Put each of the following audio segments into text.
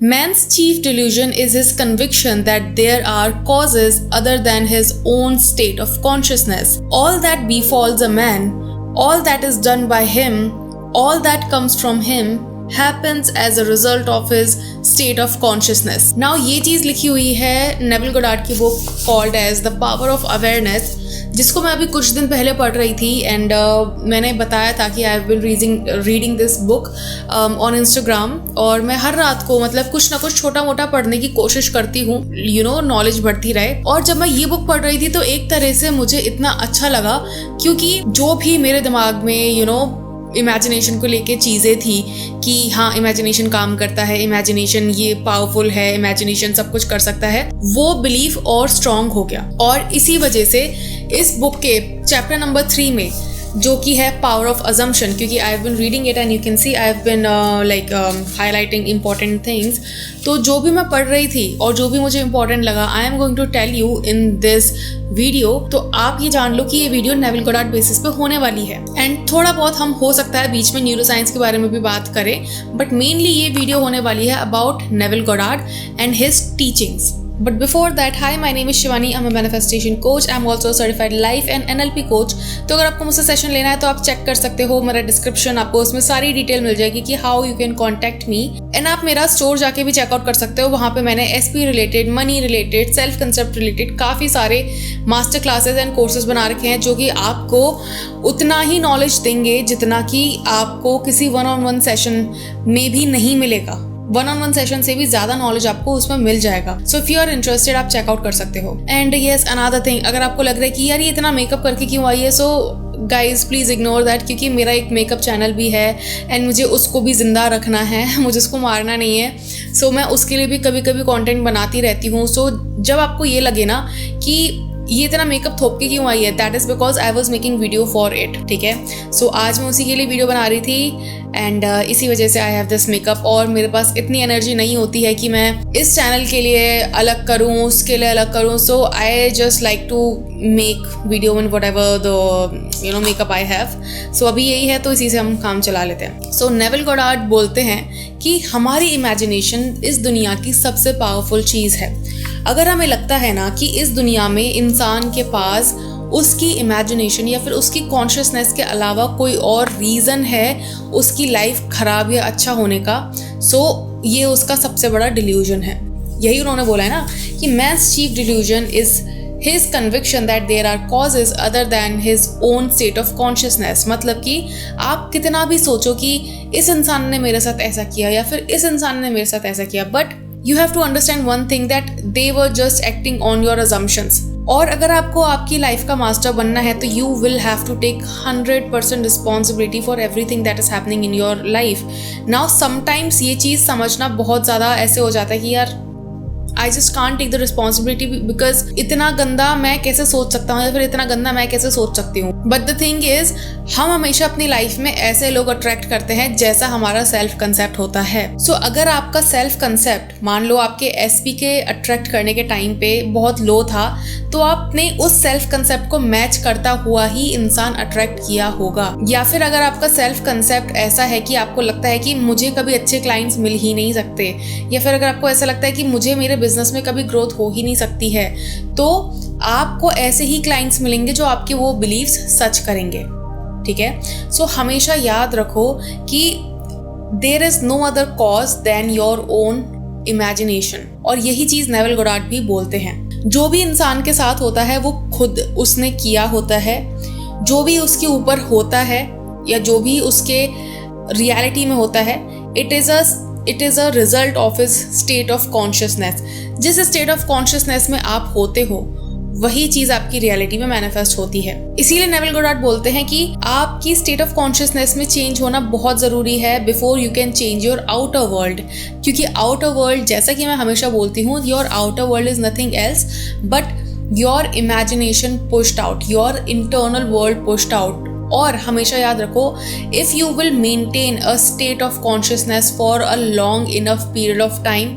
Man's chief delusion is his conviction that there are causes other than his own state of consciousness. All that befalls a man, all that is done by him, all that comes from him happens as a result of his state of consciousness. Now ये चीज़ लिखी हुई है Neville Goddard की book called as The Power of Awareness, जिसको मैं अभी कुछ दिन पहले पढ़ रही थी एंड मैंने बताया था कि I have been reading this book on Instagram, और मैं हर रात को मतलब कुछ ना कुछ छोटा मोटा पढ़ने की कोशिश करती हूँ, नॉलेज बढ़ती रहे। और जब मैं ये बुक पढ़ रही थी तो एक तरह से मुझे इतना अच्छा लगा, क्योंकि जो भी मेरे दिमाग में इमेजिनेशन को लेके चीज़ें थी कि हाँ इमेजिनेशन काम करता है, इमेजिनेशन ये पावरफुल है, इमेजिनेशन सब कुछ कर सकता है, वो बिलीफ और स्ट्रॉन्ग हो गया। और इसी वजह से इस बुक के चैप्टर नंबर 3 में जो कि है पावर ऑफ अजम्पशन, क्योंकि I have been reading it and you can see I have been highlighting important things. तो जो भी मैं पढ़ रही थी और जो भी मुझे इंपॉर्टेंट लगा I am going to tell you in this video. तो आप ये जान लो कि ये वीडियो नेविल गोडार्ड बेसिस पे होने वाली है, एंड थोड़ा बहुत हम हो सकता है बीच में न्यूरोसाइंस के बारे में भी बात करें, बट मेनली ये वीडियो होने वाली है about Neville Goddard and his teachings. But before that, hi, my name is Shivani. I'm a manifestation coach. I'm also a certified life and NLP coach. तो अगर आपको मुझसे सेशन लेना है तो आप चेक कर सकते हो मेरा डिस्क्रिप्शन, आपको उसमें सारी डिटेल मिल जाएगी कि how you can contact me. And आप मेरा स्टोर जाके भी चेकआउट कर सकते हो, वहाँ पे मैंने SP related, money related, self concept related काफ़ी सारे मास्टर क्लासेस एंड कोर्सेज बना रखे हैं, जो कि आपको उतना ही नॉलेज देंगे जितना कि आपको किसी 1-on-1 सेशन में भी नहीं मिलेगा। 1-on-1 सेशन से भी ज्यादा नॉलेज आपको उसमें मिल जाएगा। So if you are interested आप चेकआउट कर सकते हो। एंड येस, अनदर थिंग, अगर आपको लग रहा है कि यार ये इतना मेकअप करके क्यों आई है, so guys please ignore that, क्योंकि मेरा एक मेकअप चैनल भी है एंड मुझे उसको भी जिंदा रखना है, मुझे उसको मारना नहीं है। सो मैं उसके लिए भी कभी कभी कॉन्टेंट बनाती रहती हूँ। सो जब आपको ये लगे ना कि ये इतना मेकअप थोप के क्यों आई है, that is because I was making video for it, ठीक है। सो आज मैं उसी के लिए वीडियो बना रही थी एंड इसी वजह से आई हैव दिस मेकअप, और मेरे पास इतनी एनर्जी नहीं होती है कि मैं इस चैनल के लिए अलग करूँ, उसके लिए अलग करूँ। So I just like to make video in whatever the makeup I have. So अभी यही है, तो इसी से हम काम चला लेते हैं। सो नेविल गोडार्ड बोलते हैं कि हमारी इमेजिनेशन इस दुनिया की सबसे पावरफुल चीज़ है। अगर हमें लगता है ना कि इस दुनिया में इंसान के पास उसकी इमेजिनेशन या फिर उसकी कॉन्शियसनेस के अलावा कोई और रीज़न है उसकी लाइफ खराब या अच्छा होने का, सो ये उसका सबसे बड़ा डिल्यूजन है। यही उन्होंने बोला है ना कि man's chief delusion is his conviction that there are causes other than his own state of consciousness। मतलब कि आप कितना भी सोचो कि इस इंसान ने मेरे साथ ऐसा किया या फिर इस इंसान ने मेरे साथ ऐसा किया, but you have to understand one thing that they were just acting on your assumptions। और अगर आपको आपकी लाइफ का मास्टर बनना है तो you will have to take 100% responsibility for everything that is happening in your life। Now sometimes ये चीज़ समझना बहुत ज़्यादा ऐसे हो जाता है कि यार I just can't take the responsibility because इतना गंदा मैं कैसे सोच सकता हूँ या फिर इतना गंदा मैं कैसे सोच सकती हूँ। But the thing is, हम हमेशा अपनी लाइफ में ऐसे लोग अट्रैक्ट करते हैं जैसा हमारा सेल्फ कंसेप्ट होता है। So अगर आपका सेल्फ कंसेप्ट मान लो आपके SP के अट्रैक्ट करने के टाइम पे बहुत लो था, तो आपने उस सेल्फ कंसेप्ट को मैच करता हुआ ही इंसान अट्रैक्ट किया होगा। या फिर अगर आपका सेल्फ कंसेप्ट ऐसा है कि आपको लगता है कि मुझे कभी अच्छे क्लाइंट्स मिल ही नहीं सकते, या फिर अगर आपको ऐसा लगता है कि मुझे मेरे बिजनेस में कभी ग्रोथ हो ही नहीं सकती है, तो आपको ऐसे ही क्लाइंट्स मिलेंगे जो आपके वो बिलीव्स सच करेंगे, ठीक है। सो हमेशा याद रखो कि there is no other cause than your own imagination. और यही चीज नेविल गोडार्ड भी बोलते हैं, जो भी इंसान के साथ होता है वो खुद उसने किया होता है, जो भी उसके ऊपर होता है या जो भी उसके रियलिटी में होता है, it is a result of his state of consciousness. जिस स्टेट ऑफ कॉन्शियसनेस में आप होते हो वही चीज आपकी रियलिटी में मैनिफेस्ट होती है। इसीलिए नेविल गोडार्ड बोलते हैं कि आपकी स्टेट ऑफ कॉन्शियसनेस में चेंज होना बहुत जरूरी है before you can change your outer world. क्योंकि आउटर वर्ल्ड, जैसा कि मैं हमेशा बोलती हूँ, your outer world is nothing else but your imagination pushed out, your internal world pushed out. और हमेशा याद रखो, if you will maintain a state of consciousness for a long enough period of time,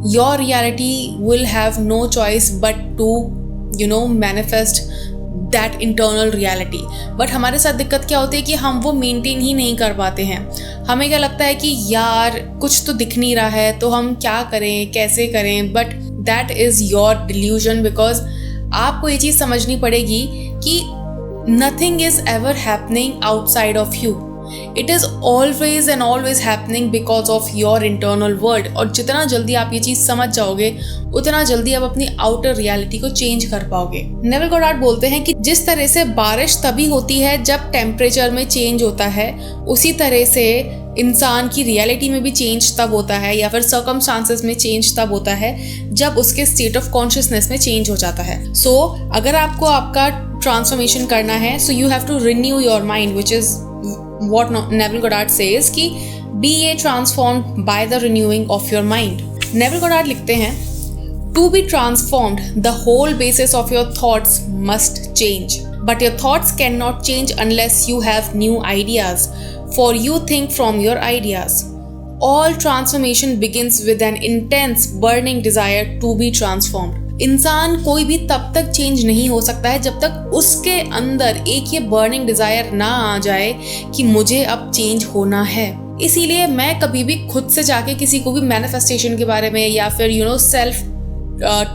your reality will have no choice but to manifest that internal reality. But हमारे साथ दिक्कत क्या होती है कि हम वो मेंटेन ही नहीं कर पाते हैं। हमें क्या लगता है कि यार कुछ तो दिख नहीं रहा है, तो हम क्या करें, कैसे करें। But that is your delusion, because आपको ये चीज़ समझनी पड़ेगी कि nothing is ever happening outside of you. It is always and always happening because of your internal world. और जितना जल्दी आप ये चीज़ समझ जाओगे उतना जल्दी आप अपनी आउटर रियलिटी को चेंज कर पाओगे। नेविल गोडार्ड बोलते हैं कि जिस तरह से बारिश तभी होती है जब टेम्परेचर में चेंज होता है, उसी तरह से इंसान की रियलिटी में भी चेंज तब होता है, या फिर सर्कमस्टांसेस में चेंज तब होता है जब उसके स्टेट ऑफ कॉन्शियसनेस में चेंज हो जाता है। सो अगर आपको आपका ट्रांसफॉर्मेशन करना है, so you have to renew your mind, which is what Neville Goddard says कि be a transformed by the renewing of your mind. Neville Goddard लिखते हैं, to be transformed the whole basis of your thoughts must change, but your thoughts can not change unless you have new ideas, for you think from your ideas. All transformation begins with an intense burning desire to be transformed. इंसान कोई भी तब तक change नहीं हो सकता है जब तक उसके अंदर एक ये बर्निंग डिजायर ना आ जाए कि मुझे अब चेंज होना है। इसीलिए मैं कभी भी खुद से जाके किसी को भी मैनिफेस्टेशन के बारे में या फिर सेल्फ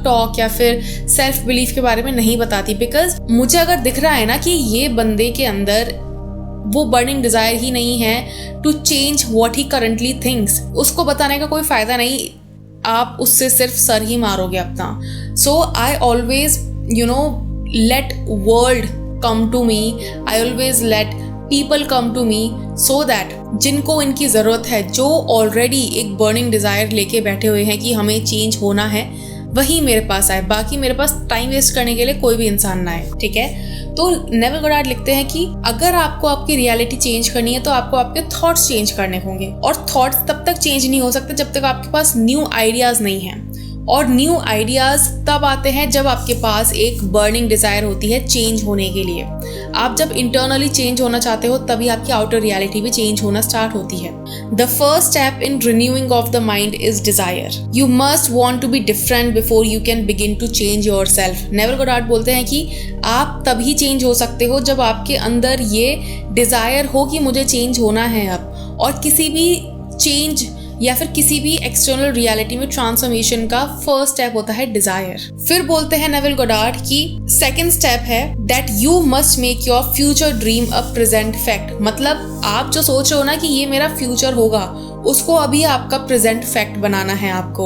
टॉक या फिर सेल्फ बिलीफ के बारे में नहीं बताती, बिकॉज मुझे अगर दिख रहा है ना कि ये बंदे के अंदर वो बर्निंग डिजायर ही नहीं है to change what he currently thinks, उसको बताने का कोई फायदा नहीं, आप उससे सिर्फ सर ही मारोगे अपना। So I always let world come to me, I always let people come to me, so that जिनको इनकी ज़रूरत है, जो ऑलरेडी एक बर्निंग डिजायर लेके बैठे हुए हैं कि हमें चेंज होना है, वही मेरे पास आए। बाकी मेरे पास टाइम वेस्ट करने के लिए कोई भी इंसान ना आए। ठीक है, तो नेविल गोडार्ड लिखते हैं कि अगर आपको आपकी रियलिटी चेंज करनी है तो आपको आपके थॉट्स चेंज करने होंगे, और थॉट्स तब तक चेंज नहीं हो सकते जब तक आपके पास न्यू आइडियाज नहीं हैं। और न्यू आइडियाज तब आते हैं जब आपके पास एक बर्निंग डिजायर होती है चेंज होने के लिए। आप जब इंटरनली चेंज होना चाहते हो तभी आपकी आउटर रियलिटी भी चेंज होना स्टार्ट होती है। The first step in renewing of the mind is desire. You must want to be different before you can begin to change yourself. Neville Goddard बोलते हैं कि आप तभी चेंज हो सकते हो जब आपके अंदर ये डिजायर हो कि मुझे चेंज होना है अब। और किसी भी चेंज या फिर किसी भी एक्सटर्नल रियलिटी में ट्रांसफॉर्मेशन का फर्स्ट स्टेप होता है डिजायर। फिर बोलते हैं नेविल गोडार्ड कि सेकंड स्टेप है that you must make your future dream a present fact. मतलब आप जो सोच रहे हो ना कि ये मेरा फ्यूचर होगा, उसको अभी आपका प्रेजेंट फैक्ट बनाना है। आपको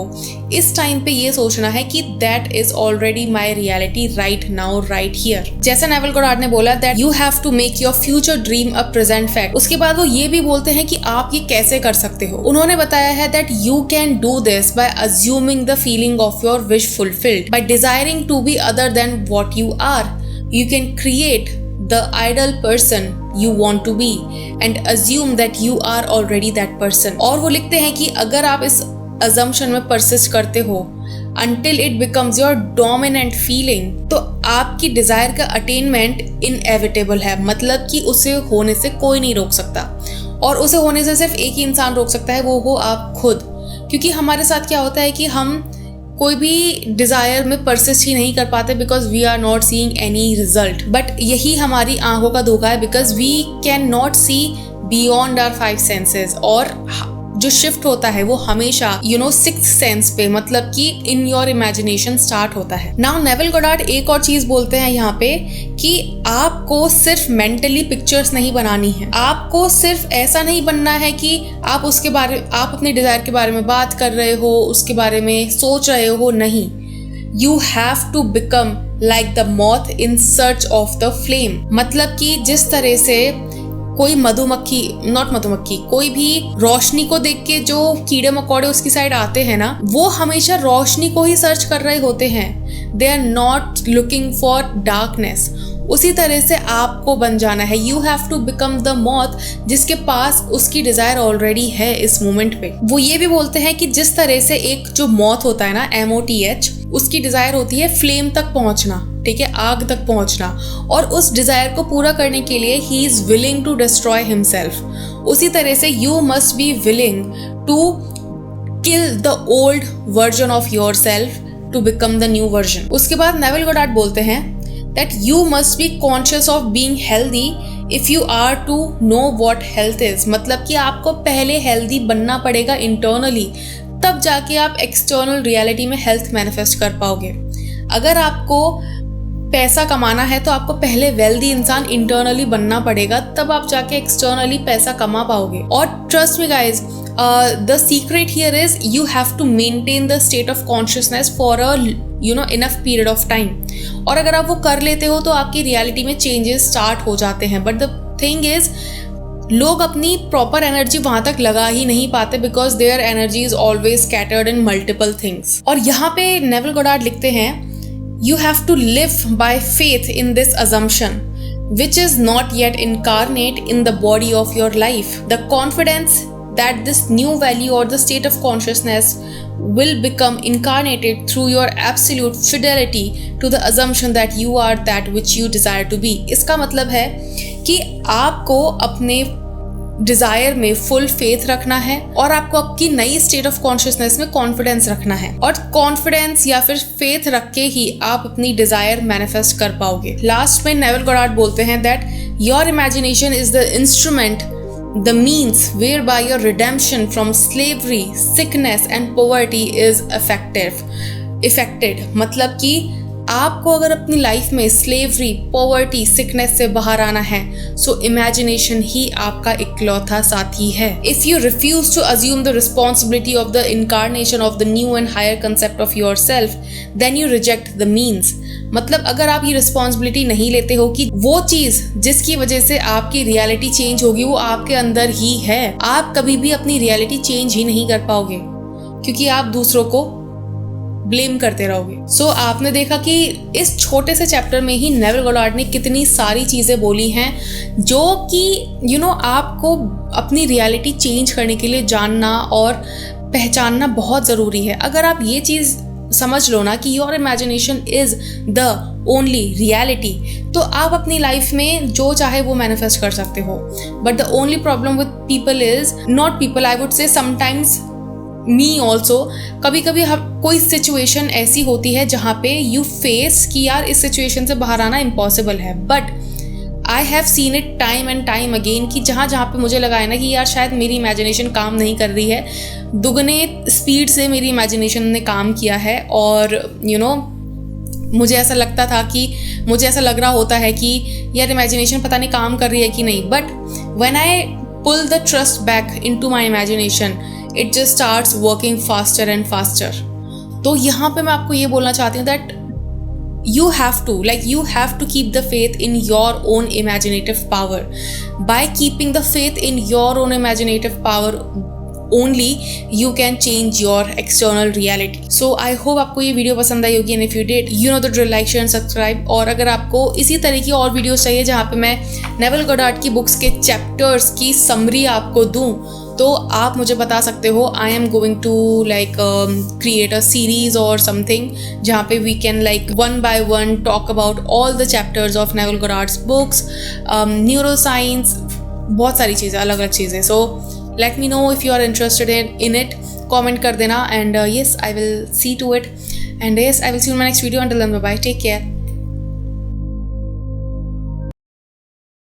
इस टाइम पे ये सोचना है कि that is already my reality right now right here. जैसा नेविल गोडार्ड ने बोला that you have to make your future dream a present fact. उसके बाद वो ये भी बोलते हैं कि आप ये कैसे कर सकते हो। उन्होंने बताया है that you can do this by assuming the feeling of your wish fulfilled, by desiring to be other than what you are. You can create the ideal person you want to be and assume that you are already that person। और वो लिखते हैं कि अगर आप इस assumption में persist करते हो until it becomes your dominant feeling, तो आपकी desire का attainment inevitable है। मतलब कि उसे होने से कोई नहीं रोक सकता, और उसे होने से सिर्फ एक ही इंसान रोक सकता है, वो हो आप खुद। क्योंकि हमारे साथ क्या होता है कि हम कोई भी डिजायर में परसिस्ट ही नहीं कर पाते because we are not seeing any result. But यही हमारी आंखों का धोखा है, because we can not see beyond our 5 senses. और जो शिफ्ट होता है वो हमेशा सिक्स्थ सेंस पे, मतलब कि इन योर इमेजिनेशन स्टार्ट होता है। नाउ नेविल गोडार्ड एक और चीज बोलते हैं यहाँ पे कि आपको सिर्फ मेंटली पिक्चर्स नहीं बनानी है, आपको सिर्फ ऐसा नहीं बनना है कि आप अपने डिजायर के बारे में बात कर रहे हो, उसके बारे में सोच रहे हो। नहीं, you have to become like the moth in search of the flame. मतलब कि जिस तरह से कोई कोई भी रोशनी को देख के जो कीड़े मकोड़े उसकी साइड आते हैं ना, वो हमेशा रोशनी को ही सर्च कर रहे होते हैं। They are not looking for darkness. उसी तरह से आपको बन जाना है। You have to become the moth जिसके पास उसकी डिजायर ऑलरेडी है इस मोमेंट पे। वो ये भी बोलते हैं कि जिस तरह से एक जो मॉथ होता है ना, MOTH, उसकी डिजायर होती है फ्लेम तक पहुंचना, ठीक है, आग तक पहुंचना, और उस डिजायर को पूरा करने के लिए he is willing to destroy himself. उसी तरह से you must be willing to kill the old version of your self to become the new version. उसके बाद नेविल गोडार्ड बोलते हैं that you must be conscious of being healthy if you are to know what health is. मतलब कि आपको पहले healthy बनना पड़ेगा internally, तब जाके आप external reality में health manifest कर पाओगे. अगर आपको पैसा कमाना है तो आपको पहले वेल्दी इंसान इंटरनली बनना पड़ेगा, तब आप जाके एक्सटर्नली पैसा कमा पाओगे. और trust me guys, the secret here is you have to maintain the state of consciousness for a enough period of time. और अगर आप वो कर लेते हो तो आपकी रियलिटी में चेंजेस स्टार्ट हो जाते हैं. बट द थिंग इज, लोग अपनी प्रॉपर एनर्जी वहां तक लगा ही नहीं पाते because their energy is always scattered in multiple things. और यहाँ पे नेविल गोडार्ड लिखते हैं, you have to live by faith in this assumption, which is not yet incarnate in the body of your life. The confidence that this new value or the state of consciousness will become incarnated through your absolute fidelity to the assumption that you are that which you desire to be. इसका मतलब है कि आपको अपने Dzire में full faith रखना है और आपको आपकी नई स्टेट ऑफ कॉन्शियसनेस में कॉन्फिडेंस रखना है. और कॉन्फिडेंस या फिर फेथ रख के ही आप अपनी डिजायर मैनिफेस्ट कर पाओगे. लास्ट में नेविल गोडार्ड बोलते हैं that your imagination is the instrument, the means whereby your redemption from slavery, sickness and poverty is effected. मतलब कि आपको अगर अपनी लाइफ में स्लेवरी, पॉवर्टी, सिकनेस से बाहर आना है, सो इमेजिनेशन ही आपका इकलौता साथी है. If you refuse to assume the responsibility of the incarnation of the new and higher concept of your self, then you reject the means. मतलब अगर आप ये रिस्पॉन्सिबिलिटी नहीं लेते हो कि वो चीज जिसकी वजह से आपकी रियलिटी चेंज होगी वो आपके अंदर ही है, आप कभी भी अपनी रियलिटी चेंज ही नहीं कर पाओगे क्योंकि आप दूसरों को ब्लेम करते रहोगे. सो आपने देखा कि इस छोटे से चैप्टर में ही नेविल गोडार्ड ने कितनी सारी चीज़ें बोली हैं जो कि आपको अपनी रियलिटी चेंज करने के लिए जानना और पहचानना बहुत ज़रूरी है. अगर आप ये चीज़ समझ लो ना कि your imagination is the only reality, तो आप अपनी लाइफ में जो चाहे वो मैनिफेस्ट कर सकते हो. But the only problem with people is not people, I would say sometimes me also, कभी कभी कोई सिचुएशन ऐसी होती है जहाँ पे यू फेस कि यार इस सिचुएशन से बाहर आना इम्पॉसिबल है. But I have seen it time and time again कि जहाँ पे मुझे लगा है ना कि यार शायद मेरी इमेजिनेशन काम नहीं कर रही है, दुगने स्पीड से मेरी इमेजिनेशन ने काम किया है. और मुझे ऐसा लगता था कि मुझे ऐसा लग रहा होता है कि यार इमेजिनेशन पता नहीं काम कर रही है कि नहीं. But when I pull the trust back into my imagination, it just starts working faster and faster. तो यहाँ पे मैं आपको ये बोलना चाहती हूँ that you have to keep the faith in your own imaginative power. By keeping the faith in your own imaginative power only, you can change your external reality. So I hope आपको ये video पसंद आई होगी, and if you did, you know the drill, like, share and subscribe. और अगर आपको इसी तरह की और वीडियोस चाहिए जहाँ पे मैं नेविल गोडार्ड की बुक्स के चैप्टर्स की समरी आपको दूँ, तो आप मुझे बता सकते हो. I am going to create a series or something जहाँ पे we can one by one talk about all the chapters of Neville Goddard's books, neuroscience, बहुत सारी चीज़ें, अलग अलग चीज़ें. So let me know if you are interested in it, comment कर देना. And yes, I will C to it. And yes, I will see you in my next video. Until then, bye bye, take care.